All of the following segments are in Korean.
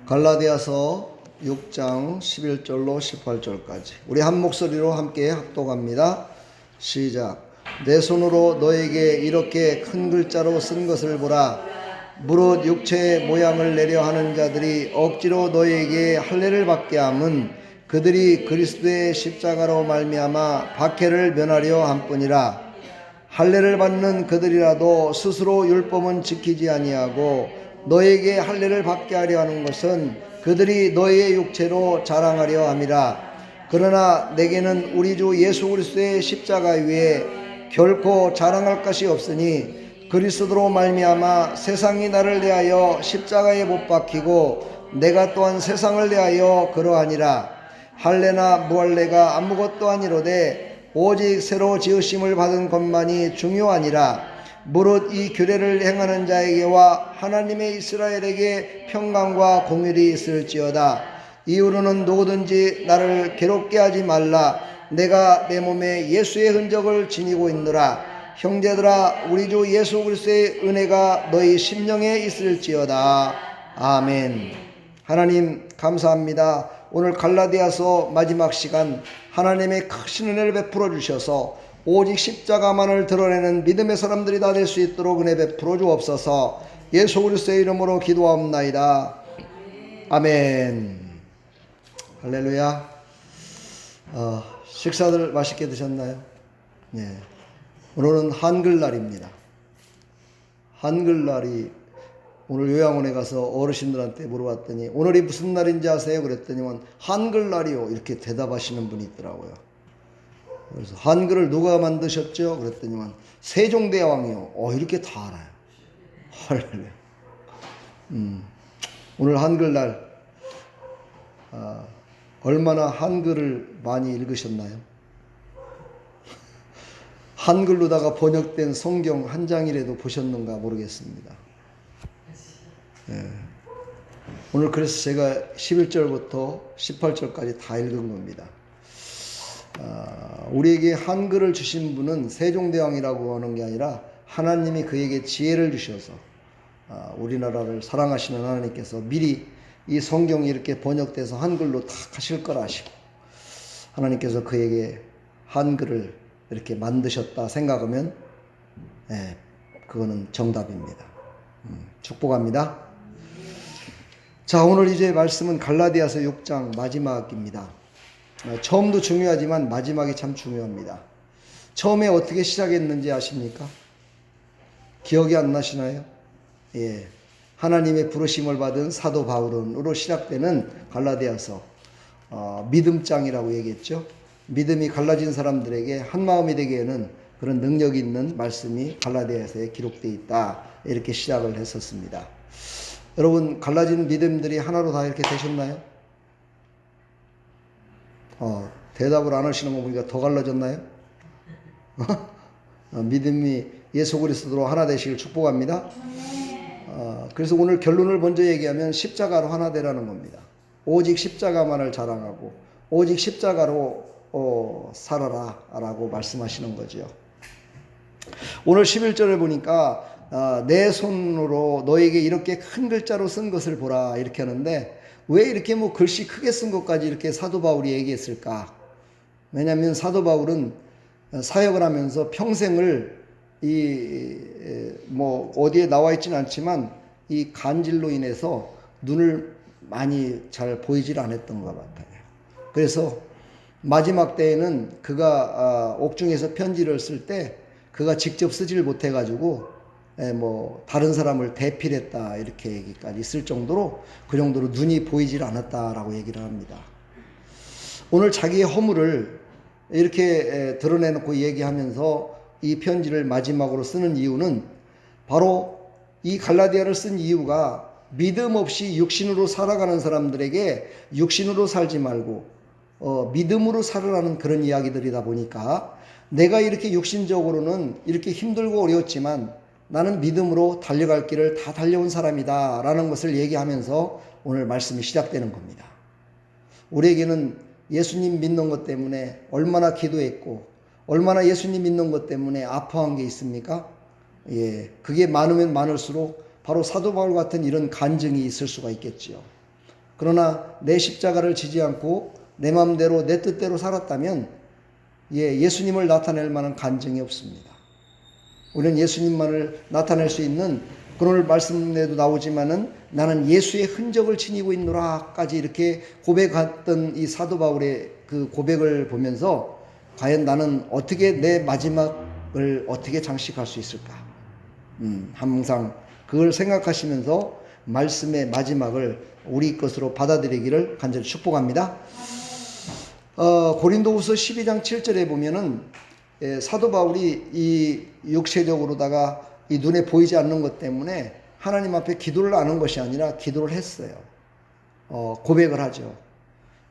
갈라디아서 6장 11절로 18절까지 우리 한 목소리로 함께 합독합니다. 시작. 내 손으로 너에게 이렇게 큰 글자로 쓴 것을 보라. 무릇 육체의 모양을 내려 하는 자들이 억지로 너에게 할례를 받게 함은 그들이 그리스도의 십자가로 말미암아 박해를 면하려 함뿐이라. 할례를 받는 그들이라도 스스로 율법은 지키지 아니하고 너에게 할례를 받게 하려 하는 것은 그들이 너의 육체로 자랑하려 함이라. 그러나 내게는 우리 주 예수 그리스도의 십자가 위에 결코 자랑할 것이 없으니 그리스도로 말미암아 세상이 나를 대하여 십자가에 못 박히고 내가 또한 세상을 대하여 그러하니라. 할례나 무할례가 아무것도 아니로되 오직 새로 지으심을 받은 것만이 중요하니라. 무릇 이 규례를 행하는 자에게와 하나님의 이스라엘에게 평강과 공율이 있을지어다. 이후로는 누구든지 나를 괴롭게 하지 말라. 내가 내 몸에 예수의 흔적을 지니고 있노라. 형제들아, 우리 주 예수 그리스도의 은혜가 너희 심령에 있을지어다. 아멘. 하나님 감사합니다. 오늘 갈라디아서 마지막 시간 하나님의 크신 은혜를 베풀어 주셔서 오직 십자가만을 드러내는 믿음의 사람들이 다 될 수 있도록 은혜 베풀어 주옵소서. 예수 그리스도의 이름으로 기도합나이다. 아멘. 할렐루야. 식사들 맛있게 드셨나요? 네. 오늘은 한글날입니다. 한글날이 오늘 요양원에 가서 어르신들한테 물어봤더니 오늘이 무슨 날인지 아세요? 그랬더니 한글날이요 이렇게 대답하시는 분이 있더라고요. 그래서 한글을 누가 만드셨죠? 그랬더니 세종대왕이요. 이렇게 다 알아요. 할렐루야. 오늘 한글날 얼마나 한글을 많이 읽으셨나요? 한글로다가 번역된 성경 한 장이라도 보셨는가 모르겠습니다. 예. 오늘 그래서 제가 11절부터 18절까지 다 읽은 겁니다. 우리에게 한글을 주신 분은 세종대왕이라고 하는 게 아니라 하나님이 그에게 지혜를 주셔서 우리나라를 사랑하시는 하나님께서 미리 이 성경이 이렇게 번역돼서 한글로 다 하실 거라 하시고 하나님께서 그에게 한글을 이렇게 만드셨다 생각하면 그거는 정답입니다. 축복합니다. 자, 오늘 이제 말씀은 갈라디아서 6장 마지막입니다. 처음도 중요하지만 마지막이 참 중요합니다. 처음에 어떻게 시작했는지 아십니까? 기억이 안 나시나요? 예. 하나님의 부르심을 받은 사도 바울은으로 시작되는 갈라디아서 믿음장이라고 얘기했죠. 믿음이 갈라진 사람들에게 한마음이 되게는 그런 능력이 있는 말씀이 갈라디아서에 기록되어 있다. 이렇게 시작을 했었습니다. 여러분, 갈라진 믿음들이 하나로 다 이렇게 되셨나요? 대답을 안 하시는 거 보니까 더 갈라졌나요? 믿음이 예수 그리스도로 하나 되시길 축복합니다. 그래서 오늘 결론을 먼저 얘기하면 십자가로 하나 되라는 겁니다. 오직 십자가만을 자랑하고 오직 십자가로 살아라 라고 말씀하시는 거죠. 오늘 11절을 보니까 내 손으로 너에게 이렇게 큰 글자로 쓴 것을 보라 이렇게 하는데 왜 이렇게 글씨 크게 쓴 것까지 이렇게 사도 바울이 얘기했을까? 왜냐하면 사도 바울은 사역을 하면서 평생을 어디에 나와 있지는 않지만 이 간질로 인해서 눈을 많이 잘 보이질 않았던 것 같아요. 그래서 마지막 때에는 그가 옥중에서 편지를 쓸 때 그가 직접 쓰지를 못해가지고 다른 사람을 대필했다 이렇게 얘기까지 쓸 정도로 그 정도로 눈이 보이질 않았다라고 얘기를 합니다. 오늘 자기의 허물을 이렇게 드러내놓고 얘기하면서 이 편지를 마지막으로 쓰는 이유는 바로 이 갈라디아를 쓴 이유가 믿음 없이 육신으로 살아가는 사람들에게 육신으로 살지 말고 믿음으로 살으라는 그런 이야기들이다 보니까 내가 이렇게 육신적으로는 이렇게 힘들고 어려웠지만 나는 믿음으로 달려갈 길을 다 달려온 사람이다 라는 것을 얘기하면서 오늘 말씀이 시작되는 겁니다. 우리에게는 예수님 믿는 것 때문에 얼마나 기도했고 얼마나 예수님 믿는 것 때문에 아파한 게 있습니까? 그게 많으면 많을수록 바로 사도 바울 같은 이런 간증이 있을 수가 있겠지요. 그러나 내 십자가를 지지 않고 내 마음대로 내 뜻대로 살았다면 예수님을 나타낼 만한 간증이 없습니다. 우리는 예수님만을 나타낼 수 있는, 그런 말씀에도 나오지만은 나는 예수의 흔적을 지니고 있노라까지 이렇게 고백했던 이 사도 바울의 그 고백을 보면서 과연 나는 어떻게 내 마지막을 어떻게 장식할 수 있을까? 항상 그걸 생각하시면서 말씀의 마지막을 우리 것으로 받아들이기를 간절히 축복합니다. 고린도후서 12장 7절에 보면은 사도 바울이 이 육체적으로다가 이 눈에 보이지 않는 것 때문에 하나님 앞에 기도를 안 한 것이 아니라 기도를 했어요. 고백을 하죠.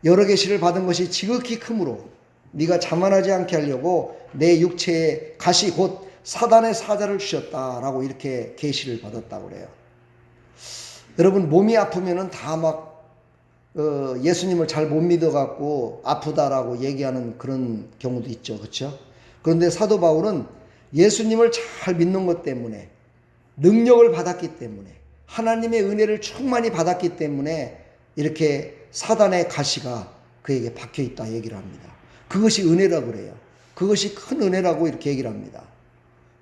여러 계시를 받은 것이 지극히 크므로 네가 자만하지 않게 하려고 내 육체에 가시 곧 사단의 사자를 주셨다라고 이렇게 계시를 받았다고 그래요. 여러분, 몸이 아프면은 다 막 예수님을 잘 못 믿어갖고 아프다라고 얘기하는 그런 경우도 있죠. 그렇죠? 그런데 사도 바울은 예수님을 잘 믿는 것 때문에, 능력을 받았기 때문에, 하나님의 은혜를 충만히 받았기 때문에 이렇게 사단의 가시가 그에게 박혀있다 얘기를 합니다. 그것이 은혜라고 그래요. 그것이 큰 은혜라고 이렇게 얘기를 합니다.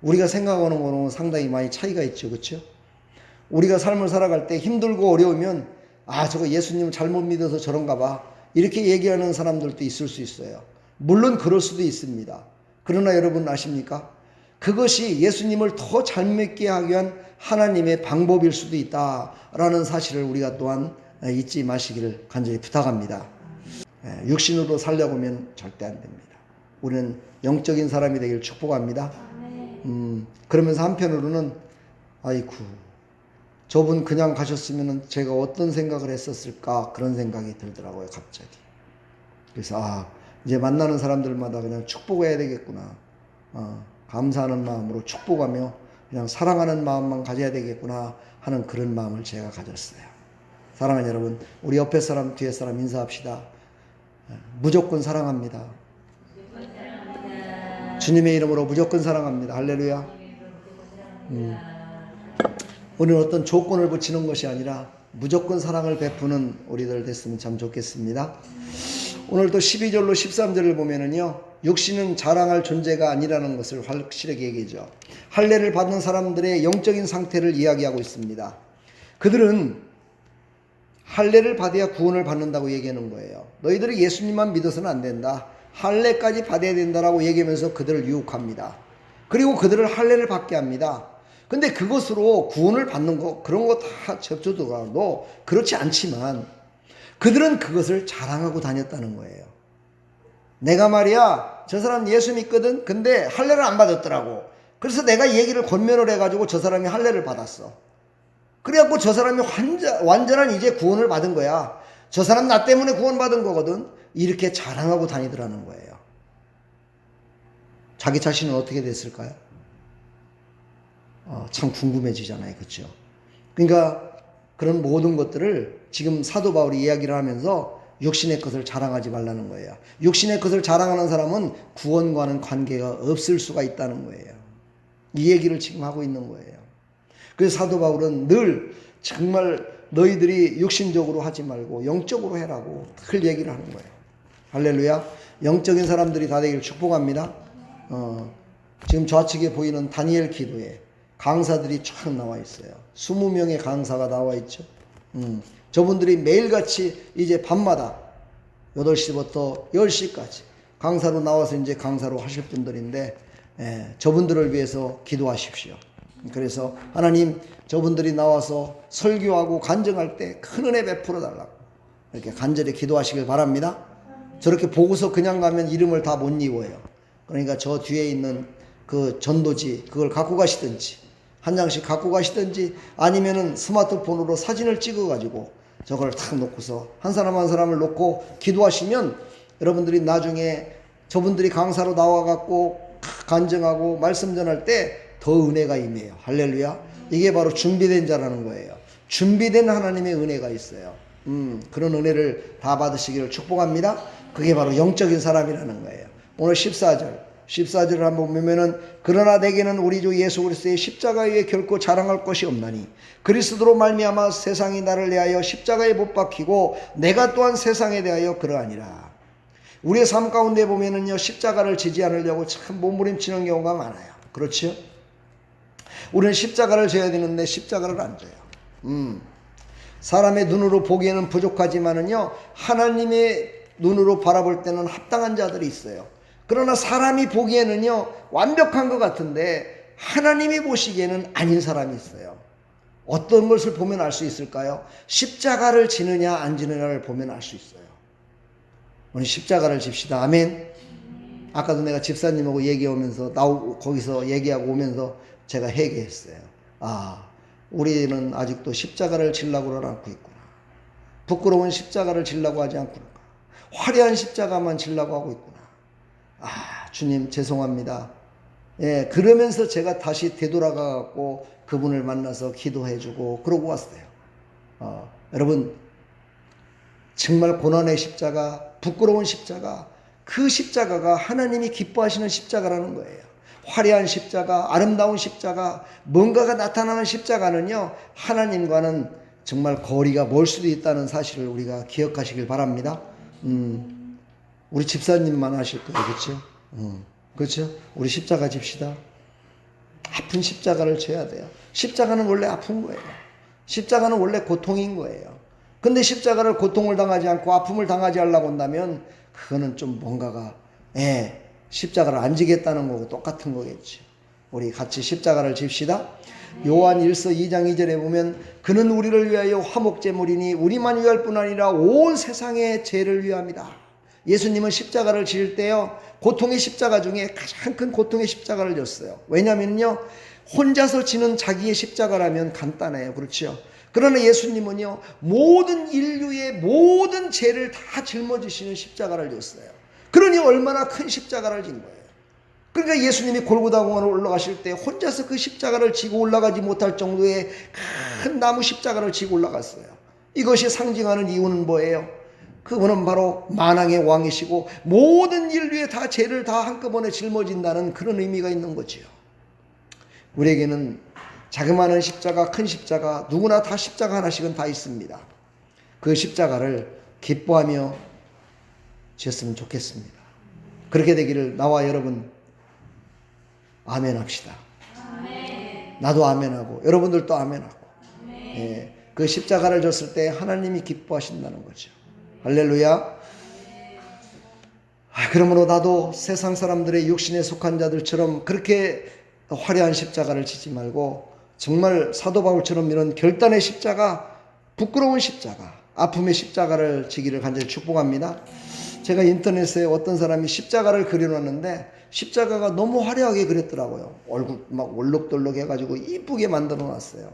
우리가 생각하는 거는 상당히 많이 차이가 있죠. 그렇죠? 우리가 삶을 살아갈 때 힘들고 어려우면 저거 예수님을 잘못 믿어서 저런가 봐 이렇게 얘기하는 사람들도 있을 수 있어요. 물론 그럴 수도 있습니다. 그러나 여러분 아십니까? 그것이 예수님을 더 잘 믿게 하기 위한 하나님의 방법일 수도 있다라는 사실을 우리가 또한 잊지 마시기를 간절히 부탁합니다. 육신으로 살려고 하면 절대 안 됩니다. 우리는 영적인 사람이 되기를 축복합니다. 그러면서 한편으로는 아이쿠, 저분 그냥 가셨으면 제가 어떤 생각을 했었을까, 그런 생각이 들더라고요, 갑자기. 그래서 이제 만나는 사람들마다 그냥 축복해야 되겠구나, 감사하는 마음으로 축복하며 그냥 사랑하는 마음만 가져야 되겠구나 하는 그런 마음을 제가 가졌어요. 사랑하는 여러분, 우리 옆에 사람 뒤에 사람 인사합시다. 무조건 사랑합니다. 주님의 이름으로 무조건 사랑합니다. 할렐루야. 우리는 어떤 조건을 붙이는 것이 아니라 무조건 사랑을 베푸는 우리들 됐으면 참 좋겠습니다. 오늘도 12절로 13절을 보면은요, 육신은 자랑할 존재가 아니라는 것을 확실하게 얘기하죠. 할례를 받는 사람들의 영적인 상태를 이야기하고 있습니다. 그들은 할례를 받아야 구원을 받는다고 얘기하는 거예요. 너희들이 예수님만 믿어서는 안 된다, 할례까지 받아야 된다라고 얘기하면서 그들을 유혹합니다. 그리고 그들을 할례를 받게 합니다. 근데 그것으로 구원을 받는 거, 그런 거 다 접수더라도 그렇지 않지만 그들은 그것을 자랑하고 다녔다는 거예요. 내가 말이야, 저 사람 예수 믿거든. 근데 할례를 안 받았더라고. 그래서 내가 얘기를 권면을 해가지고 저 사람이 할례를 받았어. 그래갖고 저 사람이 완전한 이제 구원을 받은 거야. 저 사람 나 때문에 구원 받은 거거든. 이렇게 자랑하고 다니더라는 거예요. 자기 자신은 어떻게 됐을까요? 참 궁금해지잖아요. 그렇죠? 그러니까 그런 모든 것들을 지금 사도 바울이 이야기를 하면서 육신의 것을 자랑하지 말라는 거예요. 육신의 것을 자랑하는 사람은 구원과는 관계가 없을 수가 있다는 거예요. 이 얘기를 지금 하고 있는 거예요. 그래서 사도 바울은 늘 정말 너희들이 육신적으로 하지 말고 영적으로 해라고 늘 얘기를 하는 거예요. 할렐루야. 영적인 사람들이 다 되기를 축복합니다. 지금 좌측에 보이는 다니엘 기도에 강사들이 쫙 나와 있어요. 20명의 강사가 나와 있죠. 저분들이 매일같이 이제 밤마다 8시부터 10시까지 강사로 나와서 이제 강사로 하실 분들인데, 저분들을 위해서 기도하십시오. 그래서 하나님, 저분들이 나와서 설교하고 간증할 때 큰 은혜 베풀어 달라고 이렇게 간절히 기도하시길 바랍니다. 저렇게 보고서 그냥 가면 이름을 다 못 입어요. 그러니까 저 뒤에 있는 그 전도지 그걸 갖고 가시든지, 한 장씩 갖고 가시든지, 아니면은 스마트폰으로 사진을 찍어 가지고 저걸 탁 놓고서 한 사람 한 사람을 놓고 기도하시면 여러분들이 나중에 저분들이 강사로 나와 갖고 간증하고 말씀 전할 때 더 은혜가 임해요. 할렐루야. 이게 바로 준비된 자라는 거예요. 준비된 하나님의 은혜가 있어요. 그런 은혜를 다 받으시기를 축복합니다. 그게 바로 영적인 사람이라는 거예요. 오늘 14절 14절을 한번 보면은 그러나 내게는 우리 주 예수 그리스도의 십자가 위에 결코 자랑할 것이 없나니 그리스도로 말미암아 세상이 나를 대하여 십자가에 못 박히고 내가 또한 세상에 대하여 그러하니라. 우리의 삶 가운데 보면은요, 십자가를 지지 않으려고 참 몸부림치는 경우가 많아요. 그렇죠? 우리는 십자가를 져야 되는데 십자가를 안 져요. 사람의 눈으로 보기에는 부족하지만은요, 하나님의 눈으로 바라볼 때는 합당한 자들이 있어요. 그러나 사람이 보기에는요, 완벽한 것 같은데 하나님이 보시기에는 아닌 사람이 있어요. 어떤 것을 보면 알 수 있을까요? 십자가를 지느냐 안 지느냐를 보면 알 수 있어요. 오늘 십자가를 집시다. 아멘. 아까도 내가 집사님하고 얘기하면서 거기서 얘기하고 오면서 제가 회개했어요. 아, 우리는 아직도 십자가를 지려고는 않고 있구나. 부끄러운 십자가를 지려고 하지 않구나. 화려한 십자가만 지려고 하고 있구나. 아, 주님 죄송합니다. 예, 그러면서 제가 다시 되돌아가 갖고 그분을 만나서 기도해주고 그러고 왔어요. 여러분, 정말 고난의 십자가, 부끄러운 십자가, 그 십자가가 하나님이 기뻐하시는 십자가라는 거예요. 화려한 십자가, 아름다운 십자가, 뭔가가 나타나는 십자가는요, 하나님과는 정말 거리가 멀 수도 있다는 사실을 우리가 기억하시길 바랍니다. 우리 집사님만 하실 거예요. 그렇죠? 그렇죠? 우리 십자가 집시다. 아픈 십자가를 져야 돼요. 십자가는 원래 아픈 거예요. 십자가는 원래 고통인 거예요. 근데 십자가를 고통을 당하지 않고 아픔을 당하지 않으려고 한다면 그거는 좀 뭔가가 십자가를 안 지겠다는 거고 똑같은 거겠지. 우리 같이 십자가를 집시다. 요한 1서 2장 2절에 보면 그는 우리를 위하여 화목제물이니 우리만 위할 뿐 아니라 온 세상의 죄를 위함이다. 예수님은 십자가를 지을 때요, 고통의 십자가 중에 가장 큰 고통의 십자가를 졌어요. 왜냐면요, 혼자서 지는 자기의 십자가라면 간단해요. 그렇죠? 그러나 예수님은요, 모든 인류의 모든 죄를 다 짊어지시는 십자가를 졌어요. 그러니 얼마나 큰 십자가를 진 거예요. 그러니까 예수님이 골고다 공원을 올라가실 때 혼자서 그 십자가를 지고 올라가지 못할 정도의 큰 나무 십자가를 지고 올라갔어요. 이것이 상징하는 이유는 뭐예요? 그분은 바로 만왕의 왕이시고 모든 인류의 다 죄를 다 한꺼번에 짊어진다는 그런 의미가 있는 거지요. 우리에게는 자그마한 십자가, 큰 십자가, 누구나 다 십자가 하나씩은 다 있습니다. 그 십자가를 기뻐하며 지었으면 좋겠습니다. 그렇게 되기를 나와 여러분 아멘 합시다. 아멘. 나도 아멘하고 여러분들도 아멘하고. 예, 그 십자가를 졌을 때 하나님이 기뻐하신다는 거죠. 할렐루야. 그러므로 나도 세상 사람들의 육신에 속한 자들처럼 그렇게 화려한 십자가를 지지 말고 정말 사도 바울처럼 이런 결단의 십자가, 부끄러운 십자가, 아픔의 십자가를 지기를 간절히 축복합니다. 제가 인터넷에 어떤 사람이 십자가를 그려놨는데 십자가가 너무 화려하게 그렸더라고요. 얼굴 막 올록돌록 해가지고 이쁘게 만들어 놨어요.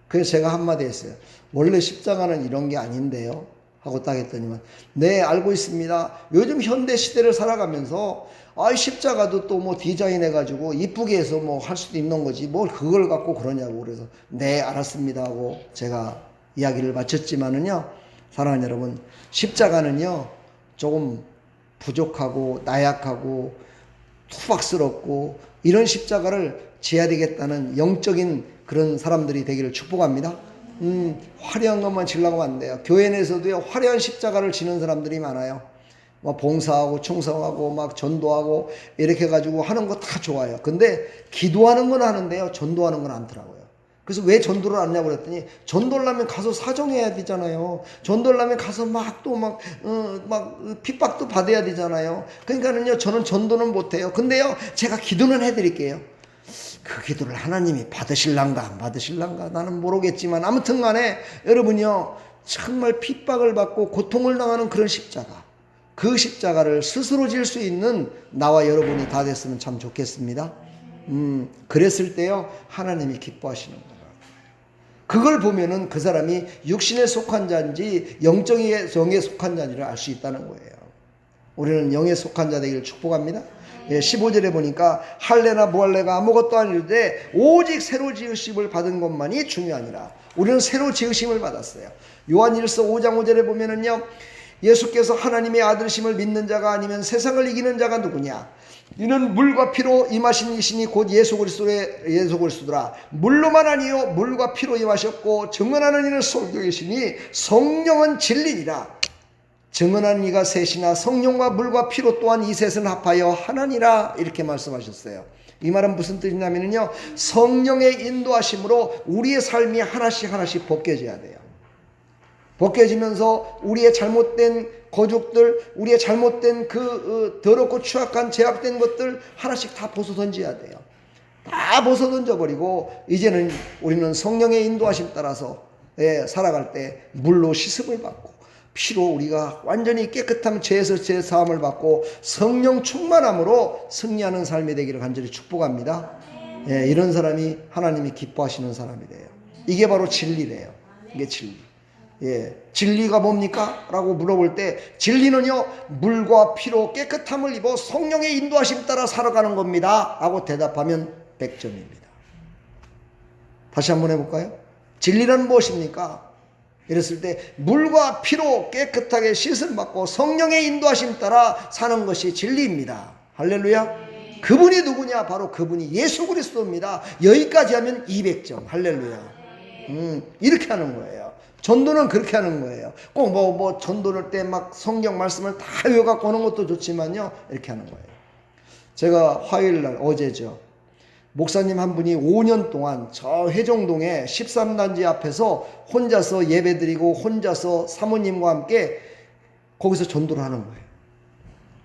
그래서 제가 한마디 했어요. 원래 십자가는 이런 게 아닌데요 하고 딱 했더니만 네 알고 있습니다. 요즘 현대 시대를 살아가면서 십자가도 또 뭐 디자인해가지고 이쁘게 해서 뭐 할 수도 있는 거지 뭘 그걸 갖고 그러냐고. 그래서 네 알았습니다 하고 제가 이야기를 마쳤지만은요, 사랑하는 여러분, 십자가는요 조금 부족하고 나약하고 투박스럽고 이런 십자가를 지어야 되겠다는 영적인 그런 사람들이 되기를 축복합니다. 화려한 것만 지려고 안 돼요. 교회 내에서도요, 화려한 십자가를 지는 사람들이 많아요. 막 봉사하고 충성하고 막 전도하고 이렇게 해가지고 하는 거 다 좋아요. 근데 기도하는 건 하는데요, 전도하는 건 않더라고요. 그래서 왜 전도를 안 하냐고 그랬더니 전도를 하면 가서 사정해야 되잖아요. 전도를 하면 가서 막 핍박도 받아야 되잖아요. 그러니까는요, 저는 전도는 못해요. 근데요, 제가 기도는 해드릴게요. 그 기도를 하나님이 받으실란가 안 받으실란가 나는 모르겠지만 아무튼 간에 여러분요, 정말 핍박을 받고 고통을 당하는 그런 십자가, 그 십자가를 스스로 질 수 있는 나와 여러분이 다 됐으면 참 좋겠습니다. 그랬을 때요, 하나님이 기뻐하시는 거예요. 그걸 보면은 그 사람이 육신에 속한 자인지 영에 속한 자인지를 알 수 있다는 거예요. 우리는 영에 속한 자 되기를 축복합니다. 15절에 보니까 할례나 무할례가 아무것도 아닌데 오직 새로 지으심을 받은 것만이 중요하니라. 우리는 새로 지으심을 받았어요. 요한 1서 5장 5절에 보면은요, 예수께서 하나님의 아들심을 믿는 자가 아니면 세상을 이기는 자가 누구냐? 이는 물과 피로 임하신 이신이 곧 예수 그리스도라. 물로만 아니요 물과 피로 임하셨고 증언하는 이는 성령이시니 성령은 진리니라. 증언하는 이가 셋이나 성령과 물과 피로 또한 이 셋은 합하여 하나니라. 이렇게 말씀하셨어요. 이 말은 무슨 뜻이냐면요, 성령의 인도하심으로 우리의 삶이 하나씩 하나씩 벗겨져야 돼요. 벗겨지면서 우리의 잘못된 거죽들, 우리의 잘못된 그 더럽고 추악한 제약된 것들 하나씩 다 벗어던져야 돼요. 다 벗어던져버리고 이제는 우리는 성령의 인도하심 따라서 살아갈 때 물로 씻음을 받고 피로 우리가 완전히 깨끗한 죄에서 죄 사함을 받고 성령 충만함으로 승리하는 삶이 되기를 간절히 축복합니다. 이런 사람이 하나님이 기뻐하시는 사람이래요. 이게 바로 진리래요. 이게 진리. 진리가 뭡니까? 라고 물어볼 때 진리는요, 물과 피로 깨끗함을 입어 성령의 인도하심 따라 살아가는 겁니다 하고 대답하면 100점입니다. 다시 한번 해볼까요? 진리란 무엇입니까? 이랬을 때 물과 피로 깨끗하게 씻음 받고 성령의 인도하심 따라 사는 것이 진리입니다. 할렐루야. 그분이 누구냐? 바로 그분이 예수 그리스도입니다. 여기까지 하면 200점. 할렐루야. 이렇게 하는 거예요. 전도는 그렇게 하는 거예요. 꼭 전도를 때 막 성경 말씀을 다 외워갖고 오는 것도 좋지만요, 이렇게 하는 거예요. 제가 화요일날, 어제죠, 목사님 한 분이 5년 동안 저 회정동에 13단지 앞에서 혼자서 예배드리고 혼자서 사모님과 함께 거기서 전도를 하는 거예요.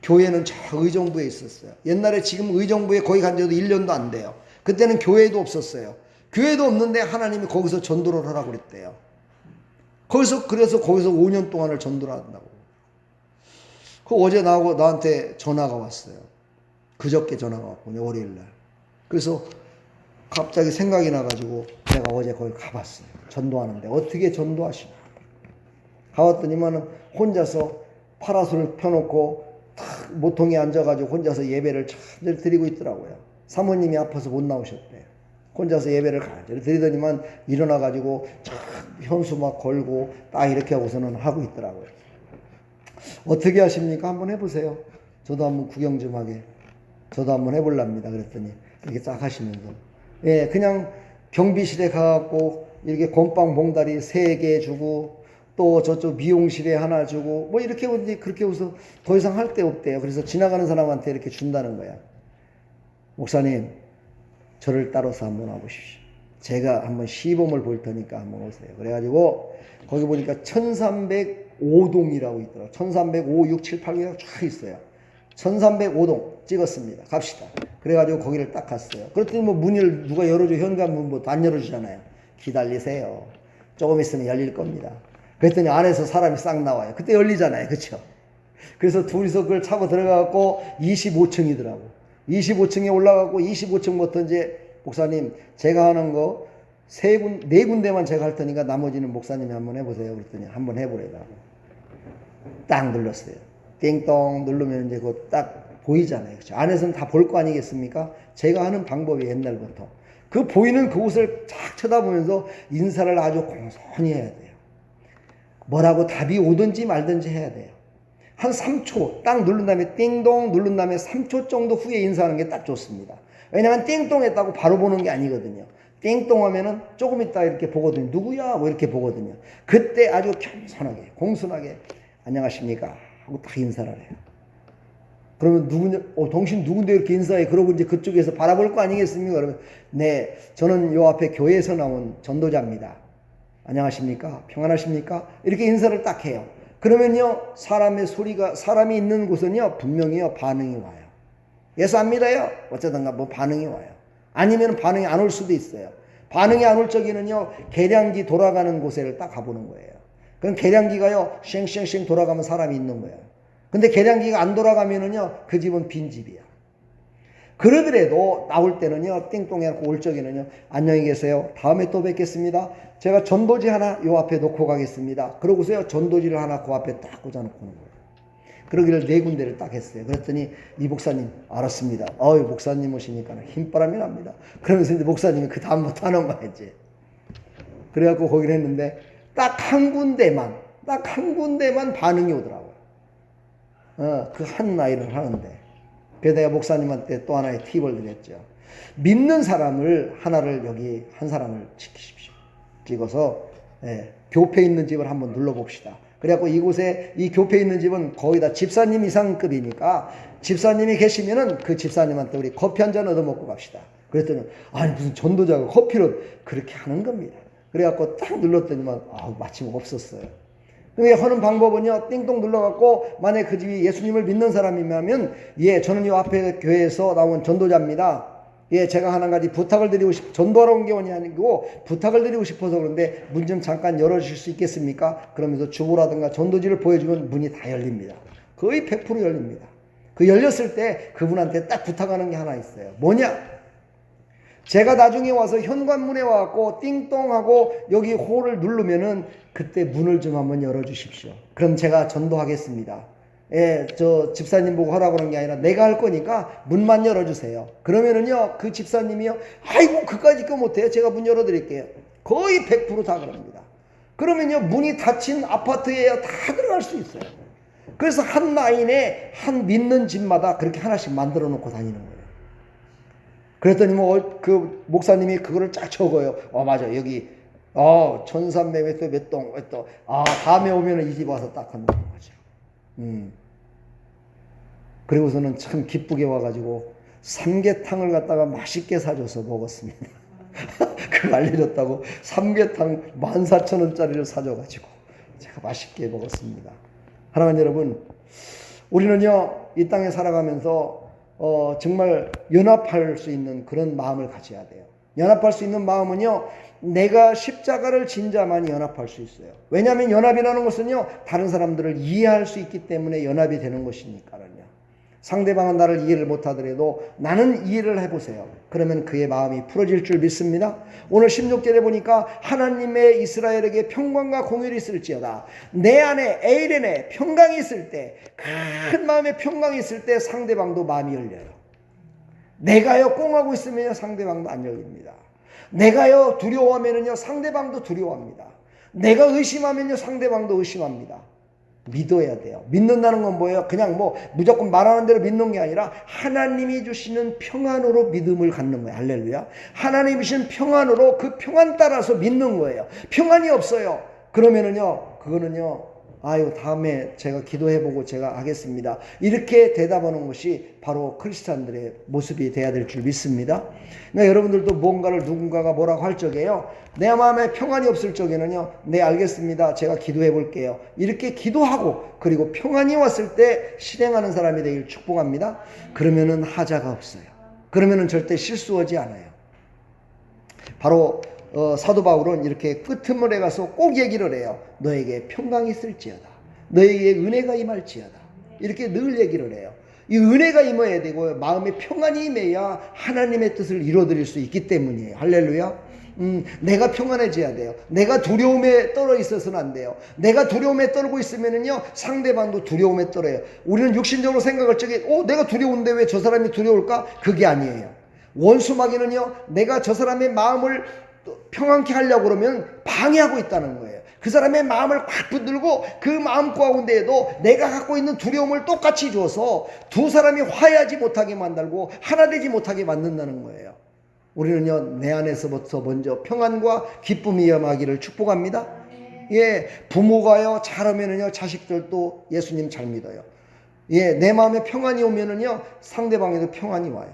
교회는 저 의정부에 있었어요. 옛날에 지금 의정부에 거기 간 지도 1년도 안 돼요. 그때는 교회도 없었어요. 교회도 없는데 하나님이 거기서 전도를 하라고 그랬대요. 그래서 거기서 5년 동안을 전도를 한다고. 어제 나한테 전화가 왔어요. 그저께 전화가 왔거든요, 월요일날. 그래서 갑자기 생각이 나가지고 내가 어제 거기 가봤어요. 전도하는데 어떻게 전도하시나. 가봤더니만은 혼자서 파라솔을 펴놓고 탁 모퉁이에 앉아가지고 혼자서 예배를 잘 드리고 있더라고요. 사모님이 아파서 못 나오셨대요. 혼자서 예배를 간절히 드리더니만 일어나가지고 현수 막 걸고 딱 이렇게 하고서는 하고 있더라고요. 어떻게 하십니까? 한번 해보세요. 저도 한번 구경 좀 하게. 저도 한번 해볼랍니다. 그랬더니 이렇게 쫙 하시면서 그냥 경비실에 가갖고 이렇게 건빵 봉다리 3개 주고 또 저쪽 미용실에 하나 주고 뭐 이렇게 그렇게 해서 더 이상 할 데 없대요. 그래서 지나가는 사람한테 이렇게 준다는 거야. 목사님, 저를 따라서 한번 와보십시오. 제가 한번 시범을 볼 테니까 한번 오세요. 그래가지고 거기 보니까 1305동이라고 있더라고요. 1305, 6, 7, 8가 쫙 있어요. 1305동 찍었습니다. 갑시다. 그래가지고 거기를 딱 갔어요. 그랬더니 뭐 문을 누가 열어줘. 현관문 뭐 안 열어주잖아요. 기다리세요. 조금 있으면 열릴 겁니다. 그랬더니 안에서 사람이 싹 나와요. 그때 열리잖아요. 그쵸? 그래서 둘이서 그걸 차고 들어가갖고 25층이더라고. 25층에 올라가고 25층부터 이제 목사님, 제가 하는 거 4군데만 제가 할 테니까 나머지는 목사님이 한번 해보세요. 그랬더니 한번 해보래라고. 딱 눌렀어요. 띵동 누르면 이제 그거 딱 보이잖아요. 그렇죠? 안에서는 다 볼 거 아니겠습니까? 제가 하는 방법이 옛날부터. 그 보이는 그곳을 쫙 쳐다보면서 인사를 아주 공손히 해야 돼요. 뭐라고 답이 오든지 말든지 해야 돼요. 한 3초 딱 누른 다음에 띵동 누른 다음에 3초 정도 후에 인사하는 게 딱 좋습니다. 왜냐하면 띵동 했다고 바로 보는 게 아니거든요. 띵동 하면은 조금 있다 이렇게 보거든요. 누구야? 뭐 이렇게 보거든요. 그때 아주 겸손하게 공손하게 안녕하십니까? 하고 딱 인사를 해요. 그러면 누구냐? 당신 누군데 이렇게 인사해? 그러고 이제 그쪽에서 바라볼 거 아니겠습니까? 그러면 네, 저는 요 앞에 교회에서 나온 전도자입니다. 안녕하십니까? 평안하십니까? 이렇게 인사를 딱 해요. 그러면요, 사람이 있는 곳은요, 분명히요, 반응이 와요. 예수 안 믿어요? 어쩌든가 뭐 반응이 와요. 아니면 반응이 안 올 수도 있어요. 반응이 안 올 적에는요, 계량기 돌아가는 곳에 딱 가보는 거예요. 그럼 계량기가요, 쉥쉥쉥 돌아가면 사람이 있는 거예요. 근데 계량기가 안 돌아가면은요, 그 집은 빈집이야. 그러더라도 나올 때는요, 띵똥해갖고 올 적에는요, 안녕히 계세요. 다음에 또 뵙겠습니다. 제가 전도지 하나 요 앞에 놓고 가겠습니다. 그러고서요, 전도지를 하나 그 앞에 딱 꽂아놓고 오는 거예요. 그러기를 4군데를 딱 했어요. 그랬더니 이 목사님, 알았습니다. 목사님 오시니까 힘바람이 납니다. 그러면서 이제 목사님이 그 다음부터 하는 거 했지. 그래갖고 거기를 했는데 딱 한 군데만 반응이 오더라고요. 그 한 아이를 하는데. 그래서 내가 목사님한테 또 하나의 팁을 드렸죠. 믿는 사람을 하나를 여기 한 사람을 지키십시오. 찍어서 교패 있는 집을 한번 눌러봅시다. 그래갖고 이곳에 이 교패 있는 집은 거의 다 집사님 이상급이니까 집사님이 계시면은 그 집사님한테 우리 커피 한 잔 얻어먹고 갑시다. 그랬더니 아니 무슨 전도자가 커피를 그렇게 하는 겁니다. 그래갖고 딱 눌렀더니만 마침 없었어요. 그게 하는 방법은요, 띵동 눌러갖고 만약 그 집이 예수님을 믿는 사람이면 저는 이 앞에 교회에서 나온 전도자입니다. 제가 한 가지 부탁을 드리고 전도하러 온 게 아니고 부탁을 드리고 싶어서 그런데 문 좀 잠깐 열어주실 수 있겠습니까? 그러면서 주보라든가 전도지를 보여주면 문이 다 열립니다. 거의 100% 열립니다. 그 열렸을 때 그분한테 딱 부탁하는 게 하나 있어요. 뭐냐? 제가 나중에 와서 현관문에 와갖고 띵동하고 여기 호를 누르면은 그때 문을 좀 한번 열어주십시오. 그럼 제가 전도하겠습니다. 저 집사님 보고 하라고 그런 게 아니라 내가 할 거니까 문만 열어주세요. 그러면은요, 그 집사님이요, 아이고, 그까짓 거 못해요. 제가 문 열어드릴게요. 거의 100% 다 그럽니다. 그러면요, 문이 닫힌 아파트에 다 들어갈 수 있어요. 그래서 한 라인에 한 믿는 집마다 그렇게 하나씩 만들어 놓고 다니는 거예요. 그랬더니 그 목사님이 그거를 쫙 적어요. 맞아. 여기, 1300 몇 동, 다음에 오면은 이 집 와서 딱 한다는 거죠. 그리고서는 참 기쁘게 와가지고 삼계탕을 갖다가 맛있게 사줘서 먹었습니다. 그걸 알려줬다고 삼계탕 14,000원짜리를 사줘가지고 제가 맛있게 먹었습니다. 사랑하는 여러분, 우리는요, 이 땅에 살아가면서 정말 연합할 수 있는 그런 마음을 가져야 돼요. 연합할 수 있는 마음은요, 내가 십자가를 진 자만이 연합할 수 있어요. 왜냐하면 연합이라는 것은요, 다른 사람들을 이해할 수 있기 때문에 연합이 되는 것이니까요. 상대방은 나를 이해를 못하더라도 나는 이해를 해보세요. 그러면 그의 마음이 풀어질 줄 믿습니다. 오늘 16절에 보니까 하나님의 이스라엘에게 평강과 공율이 있을지어다. 내 안에 에이렌에 평강이 있을 때, 큰 마음에 평강이 있을 때 상대방도 마음이 열려요. 내가요 꽁하고 있으면 상대방도 안 열립니다. 내가요 두려워하면요 상대방도 두려워합니다. 내가 의심하면요 상대방도 의심합니다. 믿어야 돼요. 믿는다는 건 뭐예요? 그냥 무조건 말하는 대로 믿는 게 아니라 하나님이 주시는 평안으로 믿음을 갖는 거예요. 할렐루야. 하나님이 주신 평안으로 그 평안 따라서 믿는 거예요. 평안이 없어요. 그러면은요, 그거는요, 다음에 제가 기도해보고 제가 하겠습니다. 이렇게 대답하는 것이 바로 크리스찬들의 모습이 돼야 될 줄 믿습니다. 그러니까 여러분들도 뭔가를 누군가가 뭐라고 할 적에요, 내 마음에 평안이 없을 적에는요, 네, 알겠습니다. 제가 기도해볼게요. 이렇게 기도하고, 그리고 평안이 왔을 때 실행하는 사람이 되길 축복합니다. 그러면은 하자가 없어요. 그러면은 절대 실수하지 않아요. 바로 사도 바울은 이렇게 끄트물에 가서 꼭 얘기를 해요. 너에게 평강이 있을지어다. 너에게 은혜가 임할지어다. 이렇게 늘 얘기를 해요. 이 은혜가 임해야 되고 마음에 평안이 임해야 하나님의 뜻을 이루어드릴 수 있기 때문이에요. 할렐루야. 내가 평안해져야 돼요. 내가 두려움에 떨어 있어서는 안 돼요. 내가 두려움에 떨고 있으면은요, 상대방도 두려움에 떨어요. 우리는 육신적으로 생각할 적에, 내가 두려운데 왜 저 사람이 두려울까? 그게 아니에요. 원수마귀는요, 내가 저 사람의 마음을 평안케 하려고 그러면 방해하고 있다는 거예요. 그 사람의 마음을 꽉 붙들고 그 마음 가운데에도 내가 갖고 있는 두려움을 똑같이 줘서 두 사람이 화해하지 못하게 만들고 하나 되지 못하게 만든다는 거예요. 우리는요, 내 안에서부터 먼저 평안과 기쁨이 임하기를 축복합니다. 부모가요 잘하면은요 자식들도 예수님 잘 믿어요. 내 마음에 평안이 오면은요 상대방에도 평안이 와요.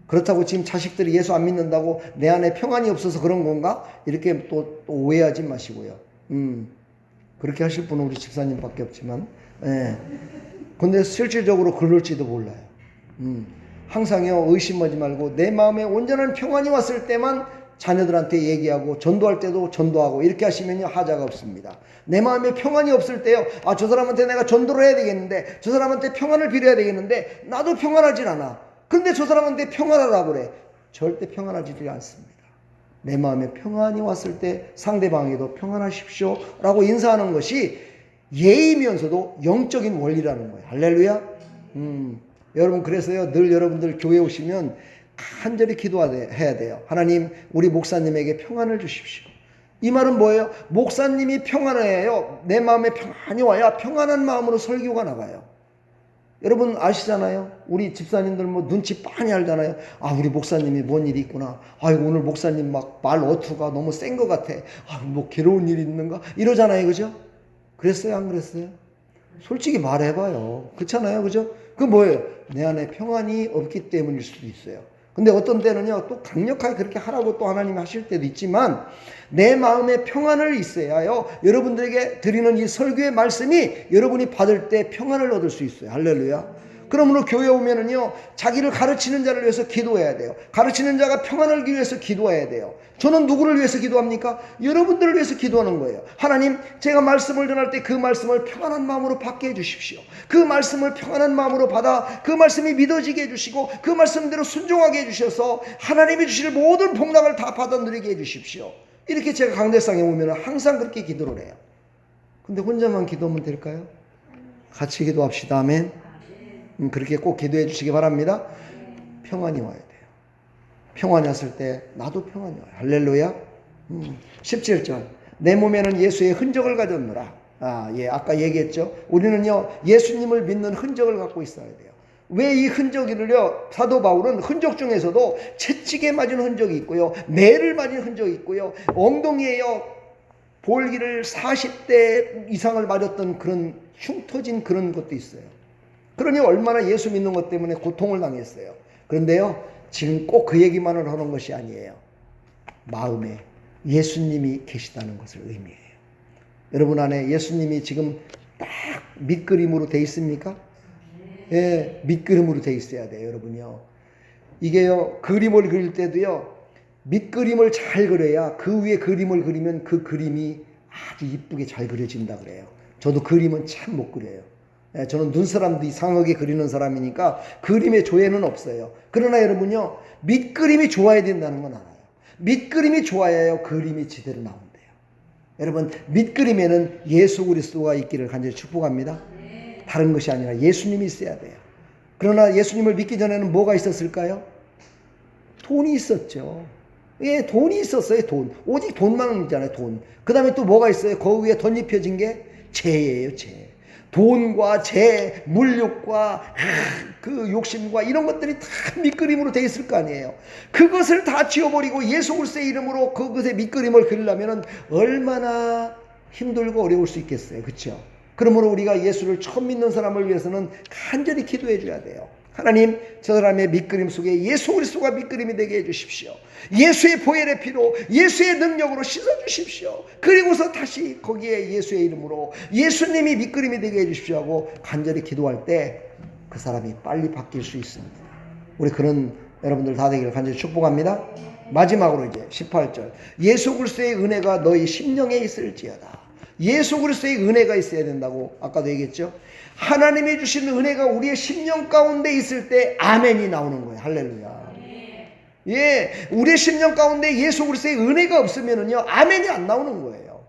그렇다고 지금 자식들이 예수 안 믿는다고 내 안에 평안이 없어서 그런 건가? 이렇게 또 오해하지 마시고요. 그렇게 하실 분은 우리 집사님밖에 없지만, 근데 실질적으로 그럴지도 몰라요. 항상요, 의심하지 말고 내 마음에 온전한 평안이 왔을 때만 자녀들한테 얘기하고 전도할 때도 전도하고 이렇게 하시면요, 하자가 없습니다. 내 마음에 평안이 없을 때요, 저 사람한테 내가 전도를 해야 되겠는데, 저 사람한테 평안을 빌어야 되겠는데, 나도 평안하진 않아. 근데 저 사람한테 평안하라고 그래. 절대 평안하지 않습니다. 내 마음에 평안이 왔을 때 상대방에도 평안하십시오 라고 인사하는 것이 예의면서도 영적인 원리라는 거예요. 할렐루야. 여러분, 그래서요, 늘 여러분들 교회 오시면 간절히 기도해야 돼요. 하나님, 우리 목사님에게 평안을 주십시오. 이 말은 뭐예요? 목사님이 평안해요. 내 마음에 평안이 와야 평안한 마음으로 설교가 나가요. 여러분 아시잖아요. 우리 집사님들 뭐 눈치 빤히 알잖아요. 아, 우리 목사님이 뭔 일이 있구나. 아이고, 오늘 목사님 막 말 어투가 너무 센 것 같아. 아, 뭐 괴로운 일이 있는가? 이러잖아요. 그죠? 그랬어요? 안 그랬어요? 솔직히 말해봐요. 그렇잖아요. 그죠? 그 뭐예요? 내 안에 평안이 없기 때문일 수도 있어요. 근데 어떤 때는요, 또 강력하게 그렇게 하라고 또 하나님이 하실 때도 있지만, 내 마음에 평안을 있어야요, 여러분들에게 드리는 이 설교의 말씀이 여러분이 받을 때 평안을 얻을 수 있어요. 할렐루야. 그러므로 교회 오면은요, 자기를 가르치는 자를 위해서 기도해야 돼요. 가르치는 자가 평안을 위해서 기도해야 돼요. 저는 누구를 위해서 기도합니까? 여러분들을 위해서 기도하는 거예요. 하나님, 제가 말씀을 전할 때 그 말씀을 평안한 마음으로 받게 해주십시오. 그 말씀을 평안한 마음으로 받아 그 말씀이 믿어지게 해주시고 그 말씀대로 순종하게 해주셔서 하나님이 주실 모든 복락을 다 받아 누리게 해주십시오. 이렇게 제가 강대상에 오면 항상 그렇게 기도를 해요. 근데 혼자만 기도하면 될까요? 같이 기도합시다. 아멘. 그렇게 꼭 기도해 주시기 바랍니다. 평안이 와야 돼요. 평안이 왔을 때 나도 평안이 와요. 할렐루야. 17절. 내 몸에는 예수의 흔적을 가졌노라. 아까 얘기했죠. 우리는요, 예수님을 믿는 흔적을 갖고 있어야 돼요. 왜 이 흔적이를요, 사도 바울은 흔적 중에서도 채찍에 맞은 흔적이 있고요, 매를 맞은 흔적이 있고요, 엉덩이에요, 볼기를 40대 이상을 맞았던 그런 흉터진 그런 것도 있어요. 그러니 얼마나 예수 믿는 것 때문에 고통을 당했어요. 그런데요, 지금 꼭 그 얘기만을 하는 것이 아니에요. 마음에 예수님이 계시다는 것을 의미해요. 여러분 안에 예수님이 지금 딱 밑그림으로 돼 있습니까? 예, 밑그림으로 돼 있어야 돼요, 여러분요. 이게요, 그림을 그릴 때도요, 밑그림을 잘 그려야 그 위에 그림을 그리면 그 그림이 아주 이쁘게 잘 그려진다 그래요. 저도 그림은 참 못 그려요. 예, 저는 눈사람도 이상하게 그리는 사람이니까 그림에 조예는 없어요. 그러나 여러분요, 밑그림이 좋아야 된다는 건 알아요. 밑그림이 좋아야요, 그림이 제대로 나온대요. 여러분, 밑그림에는 예수 그리스도가 있기를 간절히 축복합니다. 다른 것이 아니라 예수님이 있어야 돼요. 그러나 예수님을 믿기 전에는 뭐가 있었을까요? 돈이 있었죠. 예, 돈이 있었어요. 돈. 오직 돈만 있잖아요. 돈. 그 다음에 또 뭐가 있어요? 그 위에 덧입혀진 게 죄예요. 죄. 돈과 죄, 물욕과 그 욕심과 이런 것들이 다 밑그림으로 돼 있을 거 아니에요. 그것을 다 지워버리고 예수 그리스도의 이름으로 그것의 밑그림을 그리려면 얼마나 힘들고 어려울 수 있겠어요. 그렇죠? 그러므로 우리가 예수를 처음 믿는 사람을 위해서는 간절히 기도해 줘야 돼요. 하나님, 저 사람의 밑그림 속에 예수 그리스도가 밑그림이 되게 해주십시오. 예수의 보혈의 피로, 예수의 능력으로 씻어주십시오. 그리고서 다시 거기에 예수의 이름으로 예수님이 밑그림이 되게 해주십시오 하고 간절히 기도할 때 그 사람이 빨리 바뀔 수 있습니다. 우리 그런 여러분들 다 되기를 간절히 축복합니다. 마지막으로 이제 18절. 예수 그리스도의 은혜가 너희 심령에 있을지어다. 예수 그리스도의 은혜가 있어야 된다고 아까도 얘기했죠. 하나님이 주신 은혜가 우리의 심령 가운데 있을 때 아멘이 나오는 거예요. 할렐루야. 예, 우리의 심령 가운데 예수 그리스도의 은혜가 없으면은요, 아멘이 안 나오는 거예요.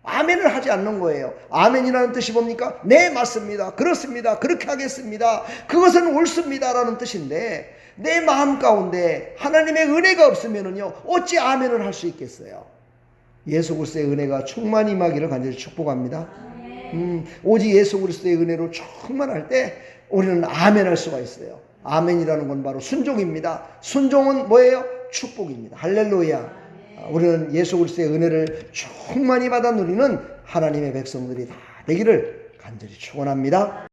아멘을 하지 않는 거예요. 아멘이라는 뜻이 뭡니까? 네, 맞습니다. 그렇습니다. 그렇게 하겠습니다. 그것은 옳습니다라는 뜻인데 내 마음 가운데 하나님의 은혜가 없으면은요, 어찌 아멘을 할 수 있겠어요? 예수 그리스도의 은혜가 충만히 임하기를 간절히 축복합니다. 오직 예수 그리스도의 은혜로 충만할 때 우리는 아멘할 수가 있어요. 아멘이라는 건 바로 순종입니다. 순종은 뭐예요? 축복입니다. 할렐루야. 우리는 예수 그리스도의 은혜를 충만히 받아 누리는 하나님의 백성들이 다 되기를 간절히 축원합니다.